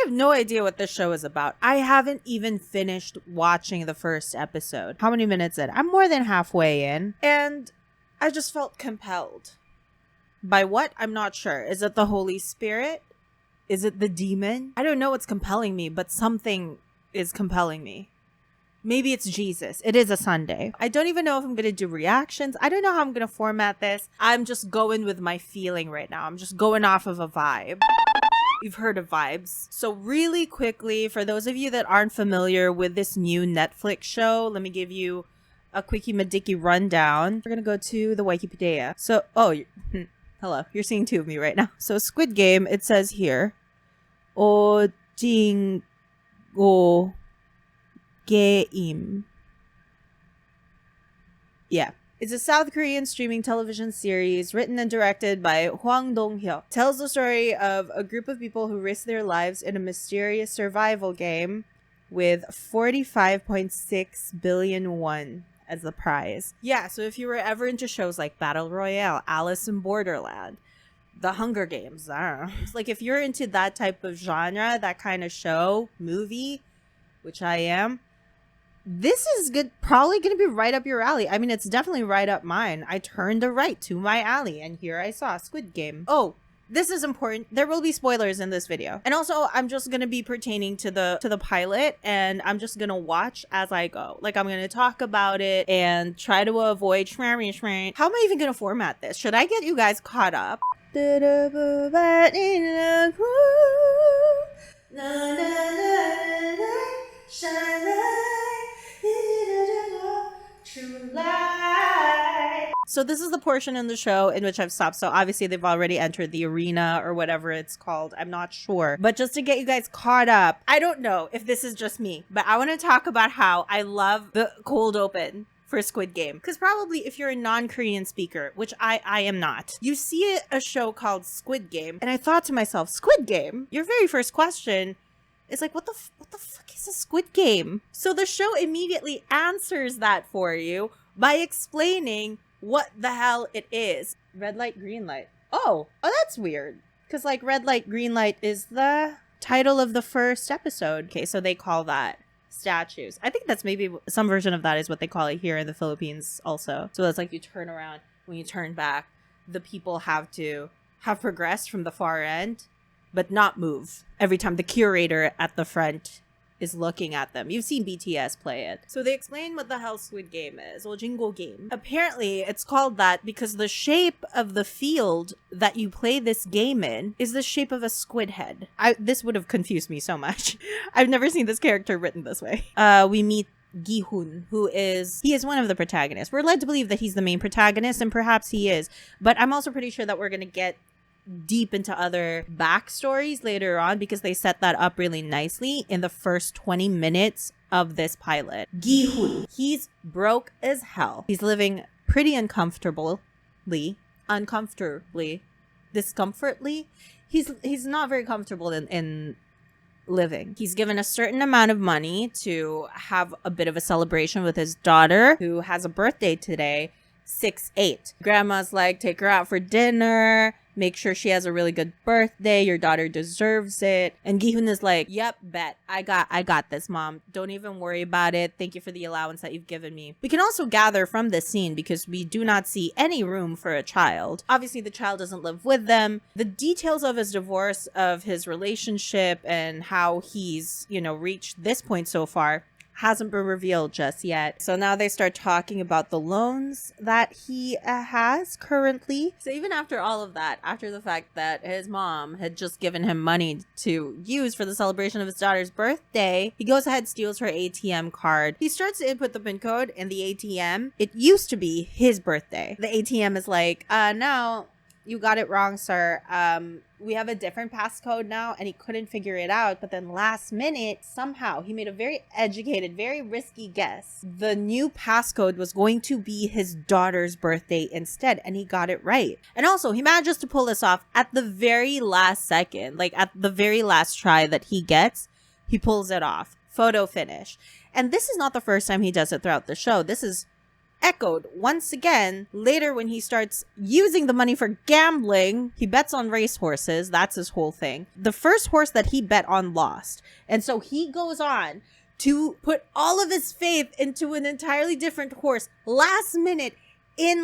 have no idea what this show is about. I haven't even finished watching the first episode. How many minutes in? I'm more than halfway in. And I just felt compelled. By what? I'm not sure. Is it the Holy Spirit? Is it the demon? I don't know what's compelling me, but something is compelling me. Maybe it's Jesus. It is a Sunday. I don't even know if I'm going to do reactions. I don't know how I'm going to format this. I'm just going with my feeling right now. I'm just going off of a vibe. You've heard of vibes. So really quickly, for those of you that aren't familiar with this new Netflix show, let me give you a quickie madickie rundown. We're going to go to the Wikipedia. So, hello. You're seeing two of me right now. So Squid Game, it says here, Ojingeo Geim. Yeah. It's a South Korean streaming television series written and directed by Hwang Dong-hyuk. Tells the story of a group of people who risk their lives in a mysterious survival game with 45.6 billion won as the prize. Yeah, so if you were ever into shows like Battle Royale, Alice in Borderland, The Hunger Games, it's like if you're into that type of genre, that kind of show, movie, which I am, this is probably going to be right up your alley. I mean, it's definitely right up mine. I turned the right to my alley, and here I saw Squid Game. Oh, this is important. There will be spoilers in this video. And also, I'm just going to be pertaining to the pilot, and I'm just going to watch as I go. Like, I'm going to talk about it and try to avoid shmary. How am I even going to format this? Should I get you guys caught up? So this is the portion in the show in which I've stopped. So obviously they've already entered the arena or whatever it's called. I'm not sure. But just to get you guys caught up, I don't know if this is just me, but I want to talk about how I love the cold open for Squid Game. Because probably if you're a non-Korean speaker, which I am not, you see a show called Squid Game. And I thought to myself, Squid Game? Your very first question is like, what the fuck is a Squid Game? So the show immediately answers that for you by explaining what the hell it is. Red light, green light. Oh, that's weird. Because like red light, green light is the title of the first episode. Okay, so they call that statues. I think that's maybe some version of that is what they call it here in the Philippines also. So it's like you turn around, when you turn back, the people have progressed from the far end, but not move every time the curator at the front is looking at them. You've seen BTS play it. So they explain what the hell Squid Game is. Ojingeo Geim. Apparently, it's called that because the shape of the field that you play this game in is the shape of a squid head. This would have confused me so much. I've never seen this character written this way. We meet Gi-hoon, he is one of the protagonists. We're led to believe that he's the main protagonist, and perhaps he is. But I'm also pretty sure that we're going to get deep into other backstories later on because they set that up really nicely in the first 20 minutes of this pilot. Gi-hoon, he's broke as hell. He's living pretty discomfortably. He's not very comfortable in living. He's given a certain amount of money to have a bit of a celebration with his daughter who has a birthday today, 6'8". Grandma's like, take her out for dinner. Make sure she has a really good birthday. Your daughter deserves it. And Gi-hoon is like, yep, bet. I got this, mom. Don't even worry about it. Thank you for the allowance that you've given me. We can also gather from this scene because we do not see any room for a child. Obviously, the child doesn't live with them. The details of his divorce, of his relationship, and how he's, reached this point so far hasn't been revealed just yet. So now they start talking about the loans that he has currently. So even after all of that, after the fact that his mom had just given him money to use for the celebration of his daughter's birthday, he goes ahead, steals her ATM card. He starts to input the PIN code in the ATM. It used to be his birthday. The ATM is like, no, you got it wrong, sir. We have a different passcode now, and he couldn't figure it out. But then last minute, somehow, he made a very educated, very risky guess. The new passcode was going to be his daughter's birthday instead, and he got it right. And also, he manages to pull this off at the very last second, like at the very last try that he gets, he pulls it off. Photo finish. And this is not the first time he does it throughout the show. This is echoed once again later when he starts using the money for gambling. He bets on racehorses. That's his whole thing. The first horse that he bet on lost. And so he goes on to put all of his faith into an entirely different horse last minute in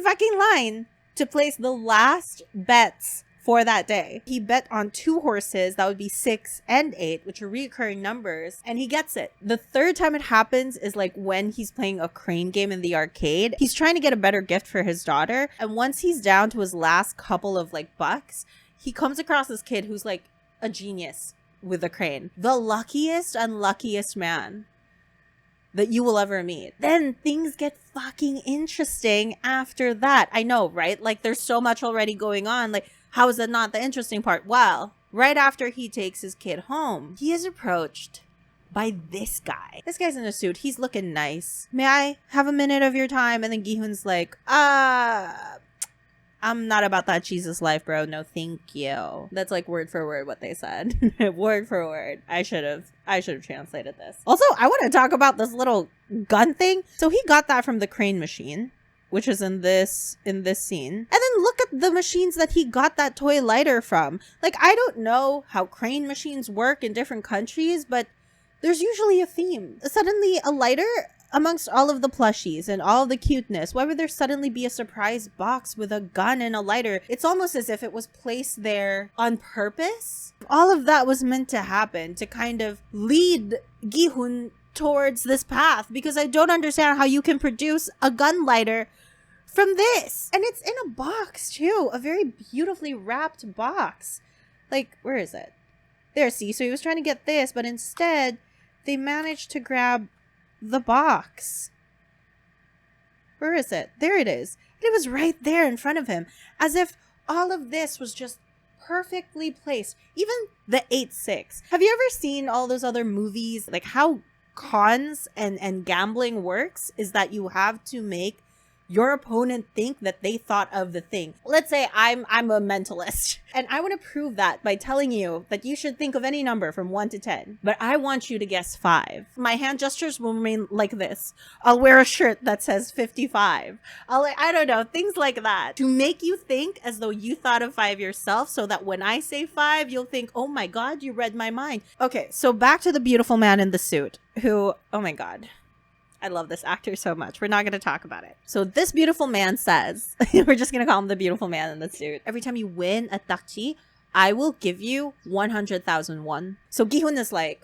fucking line to place the last bets for that day. He bet on 2 horses, that would be 6 and 8, which are recurring numbers, and he gets it. The third time it happens is like when he's playing a crane game in the arcade. He's trying to get a better gift for his daughter, and once he's down to his last couple of like bucks, he comes across this kid who's like a genius with a crane. The luckiest, unluckiest man that you will ever meet. Then things get fucking interesting after that. I know, right? Like there's so much already going on. Like, how is that not the interesting part? Well, right after he takes his kid home, he is approached by this guy. This guy's in a suit. He's looking nice. May I have a minute of your time? And then Gi-hun's like, I'm not about that Jesus life, bro. No, thank you. That's like word for word what they said. Word for word. I should have translated this. Also, I want to talk about this little gun thing. So he got that from the crane machine, which is in this scene. And then look at the machines that he got that toy lighter from. Like, I don't know how crane machines work in different countries, but there's usually a theme. Suddenly a lighter amongst all of the plushies and all the cuteness. Why would there suddenly be a surprise box with a gun and a lighter? It's almost as if it was placed there on purpose. All of that was meant to happen to kind of lead Gi-hun towards this path, because I don't understand how you can produce a gun lighter from this. And it's in a box too, a very beautifully wrapped box. Like, where is it? There, see, so he was trying to get this, but instead they managed to grab the box. Where is it? There it is. And it was right there in front of him, as if all of this was just perfectly placed. Even the 8-6. Have you ever seen all those other movies? Like how cons and gambling works is that you have to make your opponent think that they thought of the thing. Let's say I'm a mentalist, and I want to prove that by telling you that you should think of any number from 1 to 10, but I want you to guess 5. My hand gestures will remain like this. I'll wear a shirt that says 55. I don't know, things like that, to make you think as though you thought of 5 yourself, so that when I say 5, you'll think, oh my god, you read my mind. Okay, so back to the beautiful man in the suit, who, oh my god, I love this actor so much. We're not going to talk about it. So this beautiful man says, we're just going to call him the beautiful man in the suit. Every time you win at dakji, I will give you 100,000 won. So Gi-hun is like,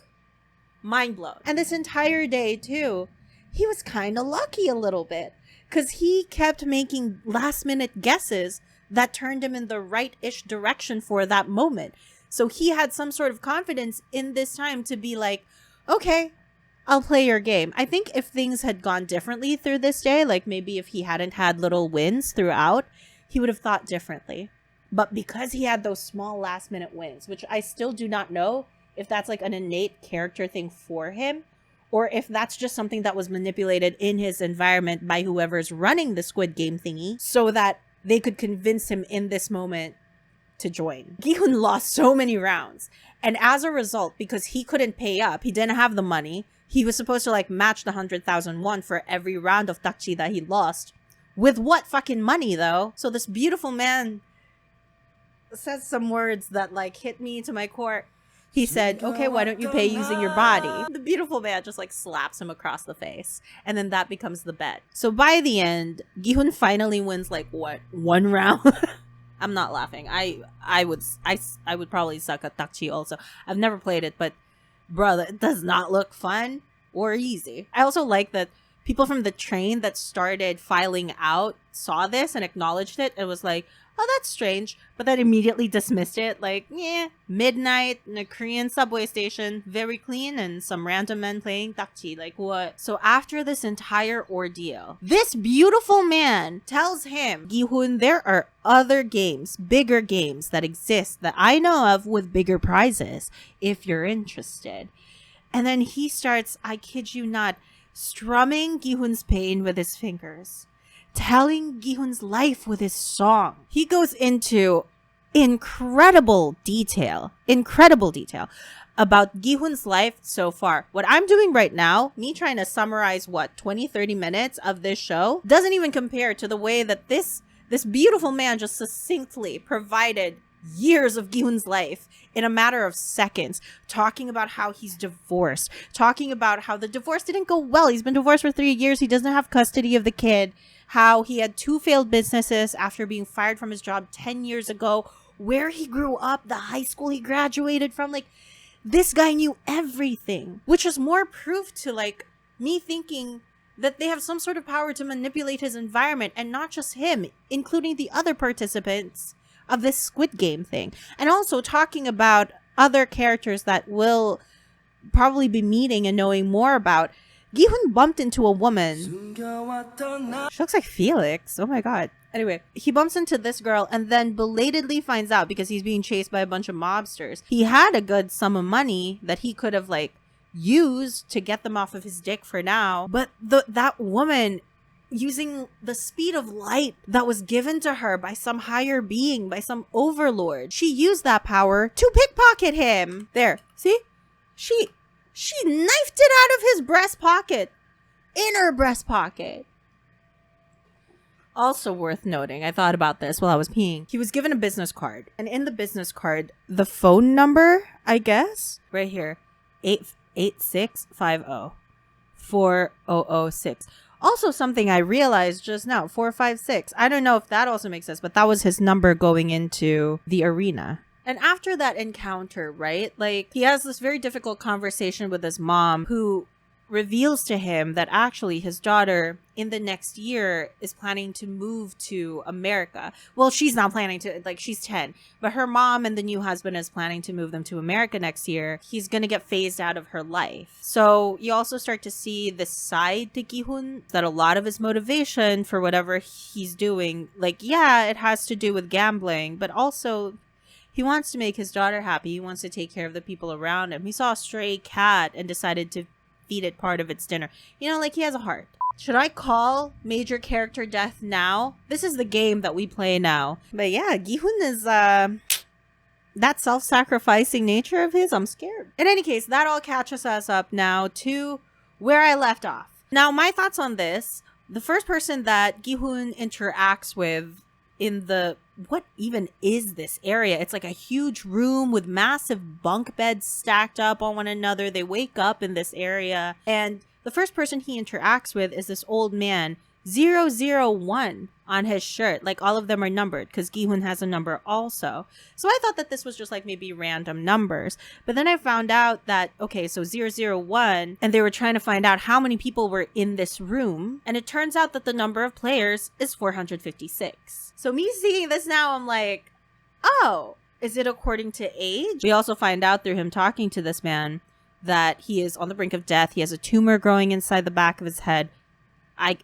mind blown. And this entire day too, he was kind of lucky a little bit, because he kept making last minute guesses that turned him in the right-ish direction for that moment. So he had some sort of confidence in this time to be like, okay, I'll play your game. I think if things had gone differently through this day, like maybe if he hadn't had little wins throughout, he would have thought differently. But because he had those small last minute wins, which I still do not know if that's like an innate character thing for him, or if that's just something that was manipulated in his environment by whoever's running the Squid Game thingy, so that they could convince him in this moment to join. Gi-hun lost so many rounds. And as a result, because he couldn't pay up, he didn't have the money, he was supposed to like match the 100,000 won for every round of dakji that he lost. With what fucking money though? So this beautiful man says some words that like hit me to my core. He said, okay, why don't you pay using your body? The beautiful man just like slaps him across the face. And then that becomes the bet. So by the end, Gi-hun finally wins like what? 1 round? I'm not laughing. I would probably suck at dakji also. I've never played it, but bro, it does not look fun or easy. I also like that people from the train that started filing out saw this and acknowledged it. It was like, oh, that's strange. But then immediately dismissed it. Like, yeah, midnight in a Korean subway station, very clean, and some random men playing dakji. Like, what? So after this entire ordeal, this beautiful man tells him, Gi-hun, there are other games, bigger games that exist that I know of with bigger prizes, if you're interested. And then he starts, I kid you not, strumming Gi-hun's pain with his fingers, telling Gi-hun's life with his song. He goes into incredible detail about Gi-hoon's life so far. What I'm doing right now, me trying to summarize 20-30 minutes of this show, doesn't even compare to the way that this beautiful man just succinctly provided years of Gi-hoon's life in a matter of seconds, talking about how he's divorced, talking about how the divorce didn't go well. He's been divorced for 3 years. He doesn't have custody of the kid. How he had 2 failed businesses after being fired from his job 10 years ago, where he grew up, the high school he graduated from. Like, this guy knew everything, which is more proof to, like, me thinking that they have some sort of power to manipulate his environment, and not just him, including the other participants of this Squid Game thing. And also talking about other characters that we'll probably be meeting and knowing more about. Gi-hoon bumped into a woman. She looks like Felix. Oh my god. Anyway, he bumps into this girl and then belatedly finds out, because he's being chased by a bunch of mobsters, he had a good sum of money that he could have, like, used to get them off of his dick for now. But that woman, using the speed of light that was given to her by some higher being, by some overlord, she used that power to pickpocket him. There. See? She knifed it out of his breast pocket. In her breast pocket. Also worth noting, I thought about this while I was peeing. He was given a business card. And in the business card, the phone number, I guess, right here, 88650 4006. Also something I realized just now, 456. I don't know if that also makes sense, but that was his number going into the arena. And after that encounter, right, like, he has this very difficult conversation with his mom, who reveals to him that actually his daughter in the next year is planning to move to America. Well, she's not planning to, like, she's 10, but her mom and the new husband is planning to move them to America next year. He's going to get phased out of her life. So you also start to see this side to Gi-hoon, that a lot of his motivation for whatever he's doing, like, yeah, it has to do with gambling, but also he wants to make his daughter happy. He wants to take care of the people around him. He saw a stray cat and decided to feed it part of its dinner. You know, like, he has a heart. Should I call major character death now? This is the game that we play now. But yeah, Gi-hoon is, that self-sacrificing nature of his, I'm scared. In any case, that all catches us up now to where I left off. Now, my thoughts on this. The first person that Gi-hoon interacts with in the, what even is this area? It's like a huge room with massive bunk beds stacked up on one another. They wake up in this area, and the first person he interacts with is this old man, 001 on his shirt. Like, all of them are numbered because Gi-hoon has a number also. So I thought that this was just like maybe random numbers. But then I found out that, okay, so 001, and they were trying to find out how many people were in this room. And it turns out that the number of players is 456. So me seeing this now, I'm like, oh, is it according to age? We also find out through him talking to this man that he is on the brink of death. He has a tumor growing inside the back of his head. I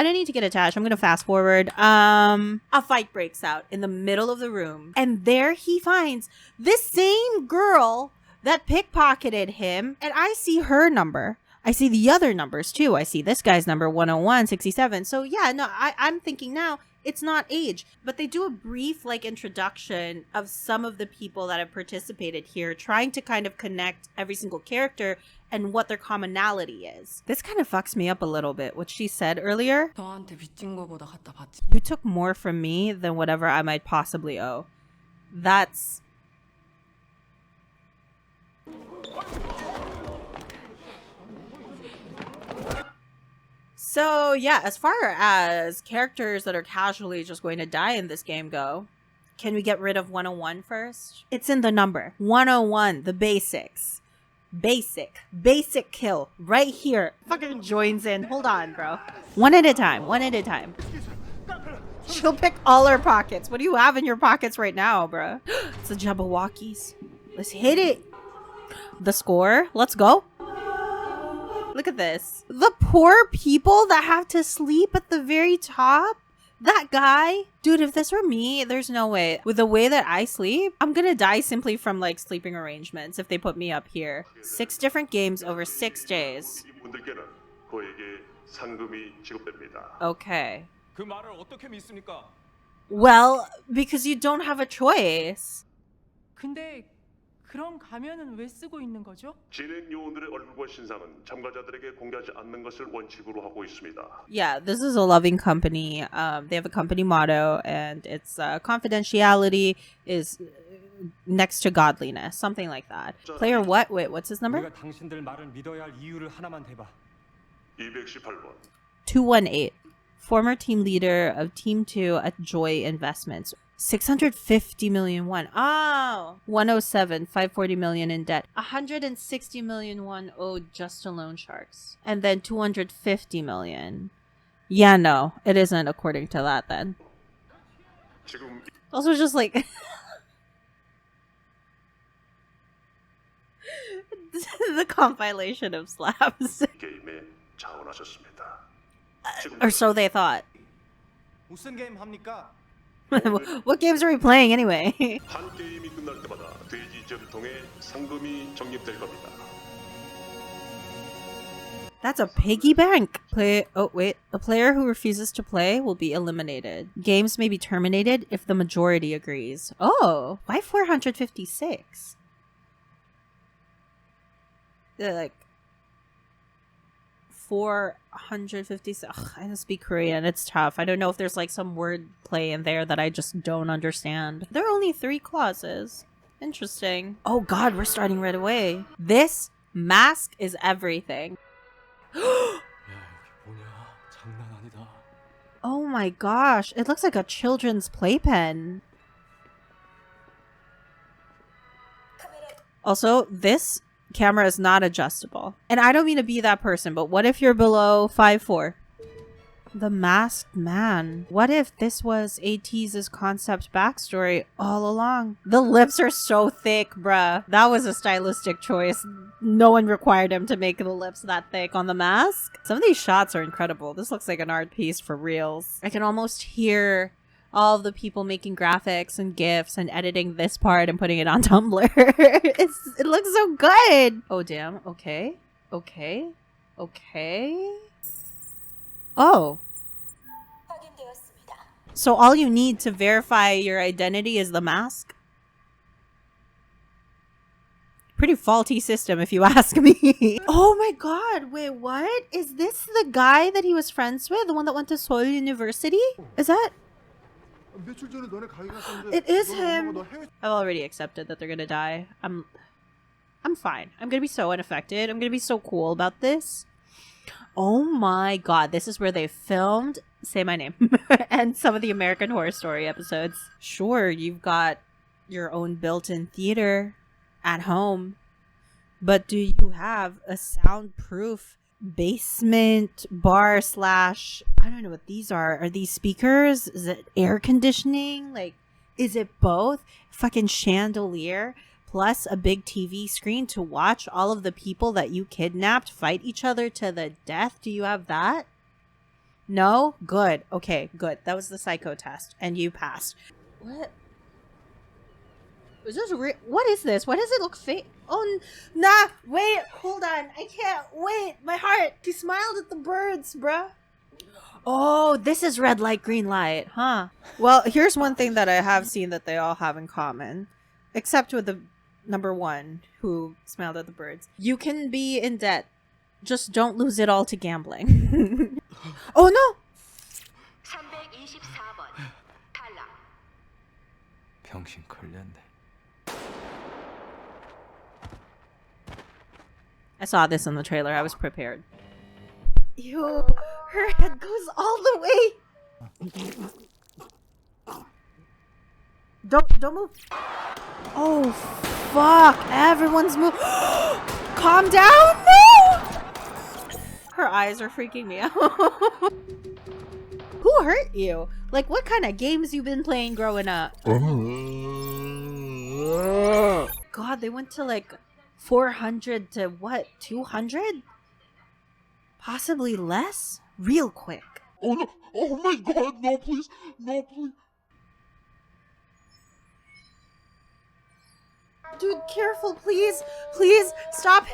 don't need to get attached. I'm going to fast forward. A fight breaks out in the middle of the room. And there he finds this same girl that pickpocketed him. And I see her number. I see the other numbers too. I see this guy's number, 101, 67. So yeah, no, I'm thinking now it's not age. But they do a brief, like, introduction of some of the people that have participated here, trying to kind of connect every single character and what their commonality is. This kind of fucks me up a little bit, what she said earlier. You took more from me than whatever I might possibly owe. That's... So yeah, as far as characters that are casually just going to die in this game go, can we get rid of 101 first? It's in the number. 101, the basics. Basic kill right here. Fucking joins in. Hold on, bro. One at a time. She'll pick all her pockets. What do you have in your pockets right now, bro? It's the Jabberwockies. Let's hit it. The score. Let's go. Look at this. The poor people that have to sleep at the very top. That guy. Dude, if this were me, there's no way. With the way that I sleep, I'm gonna die simply from, like, sleeping arrangements if they put me up here. 6 different games over 6 days. Okay. Well, because you don't have a choice. 그런 가면은 왜 쓰고 있는 거죠? 진행 요원들의 얼굴과 신상은 참가자들에게 공개하지 않는 것을 원칙으로 하고 있습니다. Yeah, this is a loving company. They have a company motto, and it's confidentiality is next to godliness, something like that. Player what? Wait, what's his number? 우리가 당신들 말을 믿어야 할 이유를 하나만 대봐. 218번. 218. Former team leader of Team 2 at Joy Investments. 650 million won. Oh, 107, 540 million in debt. 160 million won owed just to loan sharks. And then 250 million. Yeah, no, it isn't according to that then. 지금 Also just like the compilation of slaps. 게임에 자원하셨습니다. Or so they thought. 무슨 게임 합니까? What games are we playing anyway? 한 게임이 끝날 때마다 돼지제를 통해 상금이 적립될 겁니다. That's a piggy bank. Oh wait, a player who refuses to play will be eliminated. Games may be terminated if the majority agrees. Oh, why 456? They're like 456. Ugh, I don't speak Korean. It's tough. I don't know if there's like some word play in there that I just don't understand. There are only 3 clauses. Interesting. Oh god, we're starting right away. This mask is everything. 야, 여기 뭐냐? 장난 아니다. Oh my gosh, it looks like a children's playpen. Also, this camera is not adjustable. And I don't mean to be that person, but what if you're below 5'4"? The Masked Man. What if this was ATEEZ's concept backstory all along? The lips are so thick, bruh. That was a stylistic choice. No one required him to make the lips that thick on the mask. Some of these shots are incredible. This looks like an art piece for reals. I can almost hear all of the people making graphics and GIFs and editing this part and putting it on Tumblr. It looks so good. Oh, damn. Okay. Okay. Okay. Oh. So all you need to verify your identity is the mask? Pretty faulty system if you ask me. Oh my god, wait, what? Is this the guy that he was friends with? The one that went to Seoul University? Is that? It is him. I've already accepted that they're gonna die. I'm fine. I'm gonna be so unaffected. I'm gonna be so cool about this. Oh my god, this is where they filmed Say My Name and some of the American Horror Story episodes. Sure, you've got your own built-in theater at home, but do you have a soundproof basement bar slash, I don't know what these are. Are these speakers? Is it air conditioning? Like, is it both? Fucking chandelier plus a big TV screen to watch all of the people that you kidnapped fight each other to the death? Do you have that? No? Good. Okay, good. That was the psycho test and you passed. What? Is this what is this? Why does it look fake? Oh, nah, wait, hold on. I can't, wait, my heart. He smiled at the birds, bruh. Oh, this is red light, green light, huh? Well, here's one thing that I have seen that they all have in common. Except with the number 1 who smiled at the birds. You can be in debt. Just don't lose it all to gambling. Oh no! 324번 탈락. 병신 걸렸네. I saw this in the trailer. I was prepared. Ew, her head goes all the way. Don't move. Oh, fuck. Everyone's moving. Calm down. No! Her eyes are freaking me out. Who hurt you? Like, what kind of games you been playing growing up? God, they went to like 400 to what? 200? Possibly less? Real quick. Oh no! Oh my god! No, please! No, please! Dude, careful, please! Please, stop!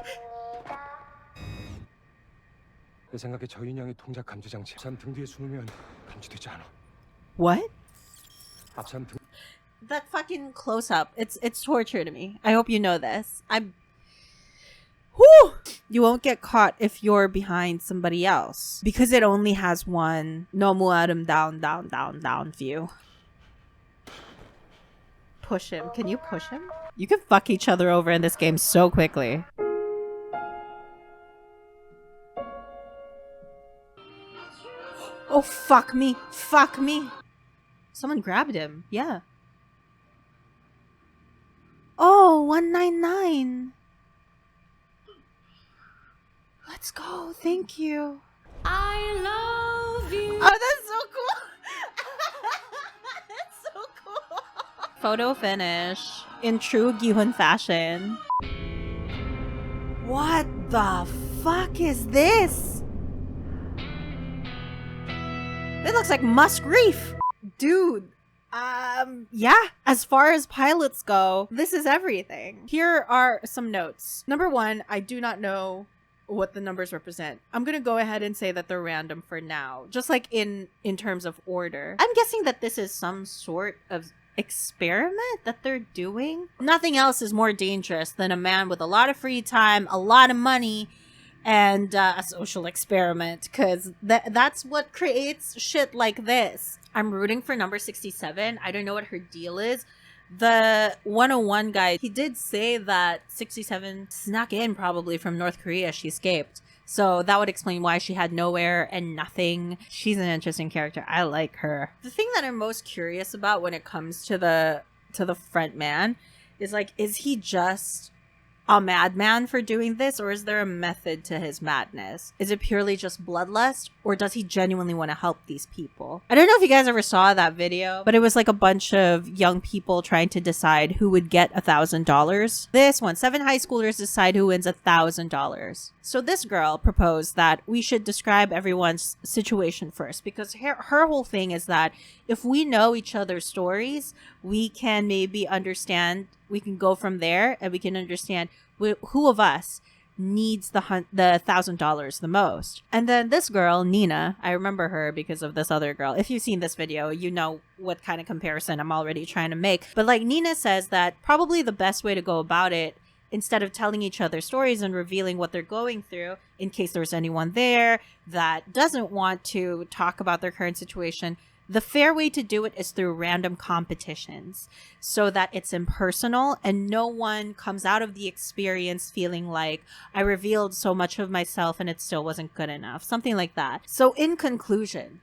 내 생각에 저 인형이 동작 감지 장치. 앞산 등 뒤에 숨으면 감지되지 않아. What? 앞산 등. that fucking close-up. It's torture to me. I hope you know this. Whew! You won't get caught if you're behind somebody else because it only has one 너무 down view. Push him. Can you push him? You can fuck each other over in this game so quickly. Oh, fuck me. Fuck me. Someone grabbed him. Yeah. Oh, 199. Let's go. Thank you. I love you. Oh, that's so cool. That's so cool. Photo finish in true Gihun fashion. What the fuck is this? It looks like Musk Reef. Dude. Yeah, as far as pilots go, this is everything. Here are some notes. Number one, I do not know what the numbers represent. I'm gonna go ahead and say that they're random for now, just like in terms of order. I'm guessing that this is some sort of experiment that they're doing. Nothing else is more dangerous than a man with a lot of free time, a lot of money, and a social experiment, because that's what creates shit like this. I'm rooting for number 67. I don't know what her deal is. The 101 guy, he did say that 67 snuck in probably from North Korea. She escaped. So that would explain why she had nowhere and nothing. She's an interesting character. I like her. The thing that I'm most curious about when it comes to the front man is like, is he just a madman for doing this, or is there a method to his madness? Is it purely just bloodlust, or does he genuinely want to help these people? I don't know if you guys ever saw that video, but it was like a bunch of young people trying to decide who would get $1,000. This one, 7 high schoolers decide who wins $1,000. So this girl proposed that we should describe everyone's situation first, because her whole thing is that if we know each other's stories, we can maybe understand, we can go from there and we can understand who of us needs the $1,000 the most. And then this girl, Nina, I remember her because of this other girl. If you've seen this video, you know what kind of comparison I'm already trying to make. But like Nina says that probably the best way to go about it, instead of telling each other stories and revealing what they're going through, in case there's anyone there that doesn't want to talk about their current situation, the fair way to do it is through random competitions so that it's impersonal and no one comes out of the experience feeling like I revealed so much of myself and it still wasn't good enough. Something like that. So in conclusion,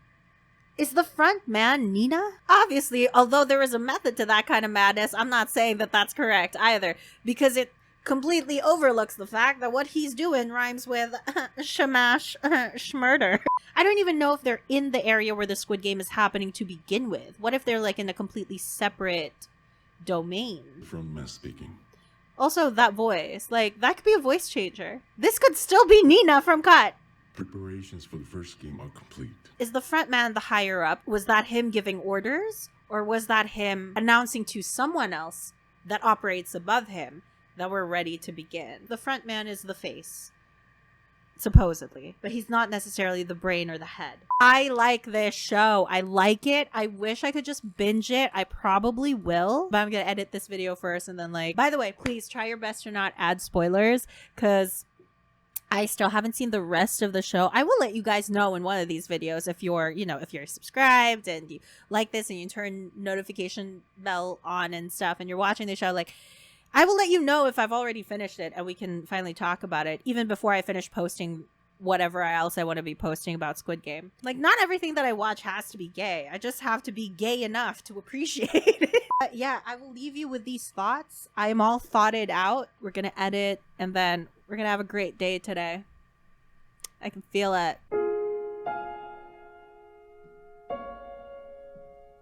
is the front man Nina? Obviously, although there is a method to that kind of madness, I'm not saying that that's correct either, because it completely overlooks the fact that what he's doing rhymes with shamash schmurder. I don't even know if they're in the area where the Squid Game is happening to begin with. What if they're like in a completely separate domain? From speaking. Also, that voice, like that could be a voice changer. This could still be Nina from Cut. Preparations for the first game are complete. Is the front man the higher up? Was that him giving orders? Or was that him announcing to someone else that operates above him that we're ready to begin? The front man is the face, supposedly, but he's not necessarily the brain or the head. I like this show. I like it. I wish I could just binge it. I probably will, but I'm gonna edit this video first and then like, by the way, please try your best to not add spoilers because I still haven't seen the rest of the show. I will let you guys know in one of these videos if you're, if you're subscribed and you like this and you turn notification bell on and stuff and you're watching the show, like, I will let you know if I've already finished it and we can finally talk about it even before I finish posting whatever else I want to be posting about Squid Game. Like, not everything that I watch has to be gay. I just have to be gay enough to appreciate it. But yeah, I will leave you with these thoughts. I am all thoughted out. We're going to edit and then we're going to have a great day today. I can feel it.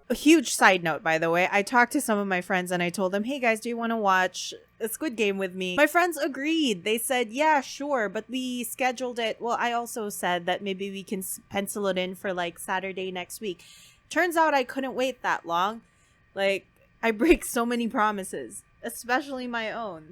A huge side note, by the way, I talked to some of my friends and I told them, hey guys, do you want to watch a Squid Game with me? My friends agreed. They said, yeah, sure. But we scheduled it. Well, I also said that maybe we can pencil it in for like Saturday next week. Turns out I couldn't wait that long. Like, I break so many promises, especially my own.